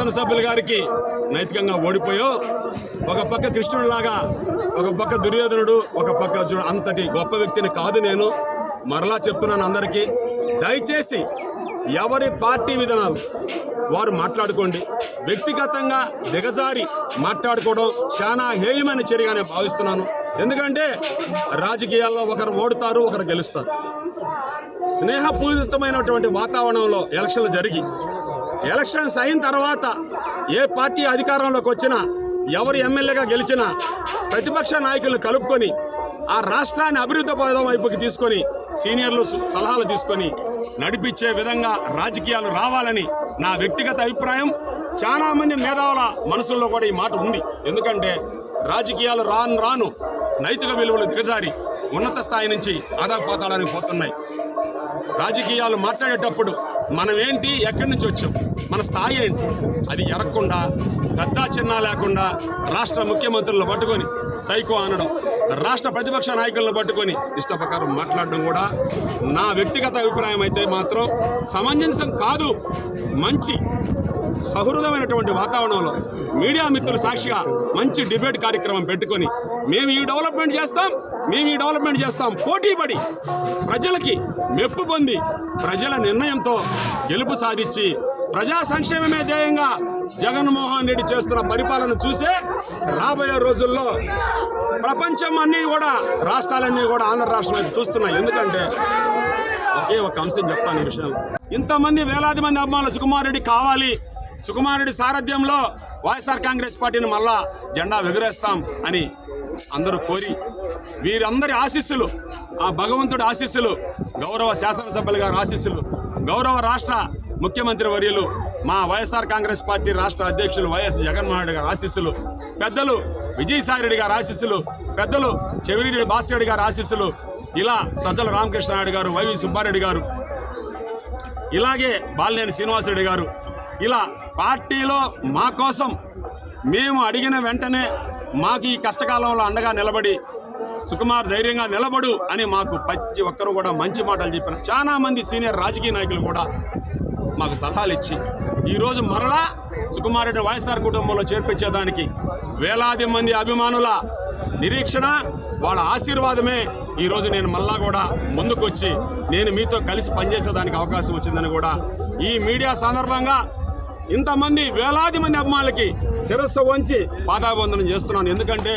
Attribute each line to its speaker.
Speaker 1: శాసనసభ్యులు గారికి నైతికంగా ఓడిపోయో, ఒక పక్క కృష్ణుడిలాగా, ఒక పక్క దుర్యోధనుడు, ఒక పక్క అంతటి గొప్ప వ్యక్తిని కాదు నేను. మరలా చెప్తున్నాను అందరికీ, దయచేసి ఎవరి పార్టీ విధానాలు వారు మాట్లాడుకోండి. వ్యక్తిగతంగా దిగజారి మాట్లాడుకోవడం చాలా హేయమైన చర్యగా నేను భావిస్తున్నాను. ఎందుకంటే రాజకీయాల్లో ఒకరు ఓడుతారు, ఒకరు గెలుస్తారు. స్నేహపూరితమైనటువంటి వాతావరణంలో ఎలక్షన్లు జరిగి ఎలక్షన్స్ అయిన తర్వాత ఏ పార్టీ అధికారంలోకి వచ్చినా, ఎవరు ఎమ్మెల్యేగా గెలిచినా ప్రతిపక్ష నాయకులను కలుపుకొని ఆ రాష్ట్రాన్ని అభివృద్ధి పదం వైపుకి తీసుకొని సీనియర్లు సలహాలు తీసుకొని నడిపించే విధంగా రాజకీయాలు రావాలని నా వ్యక్తిగత అభిప్రాయం. చాలా మంది మేధావుల మనసుల్లో కూడా ఈ మాట ఉంది. ఎందుకంటే రాజకీయాలు రాను రాను నైతిక విలువలు దిగజారి ఉన్నత స్థాయి నుంచి ఆదాపాతాడానికి పోతున్నాయి. రాజకీయాలు మాట్లాడేటప్పుడు మనం ఏంటి, ఎక్కడి నుంచి వచ్చాం, మన స్థాయి ఏంటి, అది ఎరగకుండా పెద్ద చిన్న లేకుండా రాష్ట్ర ముఖ్యమంత్రులను పట్టుకొని సైకో అనడం, రాష్ట్ర ప్రతిపక్ష నాయకులను పట్టుకొని ఇష్టప్రకారం మాట్లాడడం కూడా నా వ్యక్తిగత అభిప్రాయం అయితే మాత్రం సమంజసం కాదు. మంచి సహృదమైనటువంటి వాతావరణంలో మీడియా మిత్రులు సాక్షిగా మంచి డిబేట్ కార్యక్రమం పెట్టుకొని మేము ఈ డెవలప్మెంట్ చేస్తాం పోటీపడి ప్రజలకి మెప్పు పొంది ప్రజల నిర్ణయంతో గెలుపు సాధించి ప్రజా సంక్షేమమే ధ్యేయంగా జగన్మోహన్ రెడ్డి చేస్తున్న పరిపాలన చూసే రాబోయే రోజుల్లో ప్రపంచం అన్నీ కూడా, రాష్ట్రాలన్నీ కూడా ఆంధ్ర రాష్ట్రం చూస్తున్నాయి. ఎందుకంటే ఒకే ఒక అంశం చెప్తాను ఈ విషయంలో. ఇంతమంది వేలాది మంది అభిమానులు సుకుమార్ రెడ్డి కావాలి, సుకుమార్ రెడ్డి సారథ్యంలో వైఎస్ఆర్ కాంగ్రెస్ పార్టీని మళ్ళా జెండా ఎగురేస్తాం అని అందరూ కోరి, వీరందరి ఆశీస్సులు, ఆ భగవంతుడి ఆశీస్సులు, గౌరవ శాసనసభ్యులు గారి ఆశీస్సులు, గౌరవ రాష్ట్ర ముఖ్యమంత్రి వర్యులు మా వైఎస్ఆర్ కాంగ్రెస్ పార్టీ రాష్ట్ర అధ్యక్షులు వైఎస్ జగన్మోహన్ రెడ్డి గారి ఆశీస్సులు, పెద్దలు విజయసాయిరెడ్డి గారి ఆశీస్సులు, పెద్దలు చెవిరెడ్డి భాస్కర్ గారి ఆశీస్సులు, ఇలా సజ్జల రామకృష్ణారెడ్డి గారు, వైవి సుబ్బారెడ్డి గారు, ఇలాగే బాలినేని శ్రీనివాసరెడ్డి గారు, ఇలా పార్టీలో మా కోసం మేము అడిగిన వెంటనే మాకు ఈ కష్టకాలంలో అండగా నిలబడి సుకుమార్ ధైర్యంగా నిలబడు అని మాకు ప్రతి ఒక్కరు కూడా మంచి మాటలు చెప్పిన చాలా మంది సీనియర్ రాజకీయ నాయకులు కూడా మాకు సలహాలు ఇచ్చి ఈరోజు మరలా సుకుమార్ రెడ్డి వైఎస్ఆర్ కుటుంబంలో చేర్పించేదానికి వేలాది మంది అభిమానుల నిరీక్షణ, వాళ్ళ ఆశీర్వాదమే ఈరోజు నేను మళ్ళా కూడా ముందుకొచ్చి నేను మీతో కలిసి పనిచేసేదానికి అవకాశం వచ్చిందని కూడా ఈ మీడియా సందర్భంగా ఇంతమంది వేలాది మంది అభిమానులకి శిరస్సు వంచి పాదాభివందనం చేస్తున్నాను. ఎందుకంటే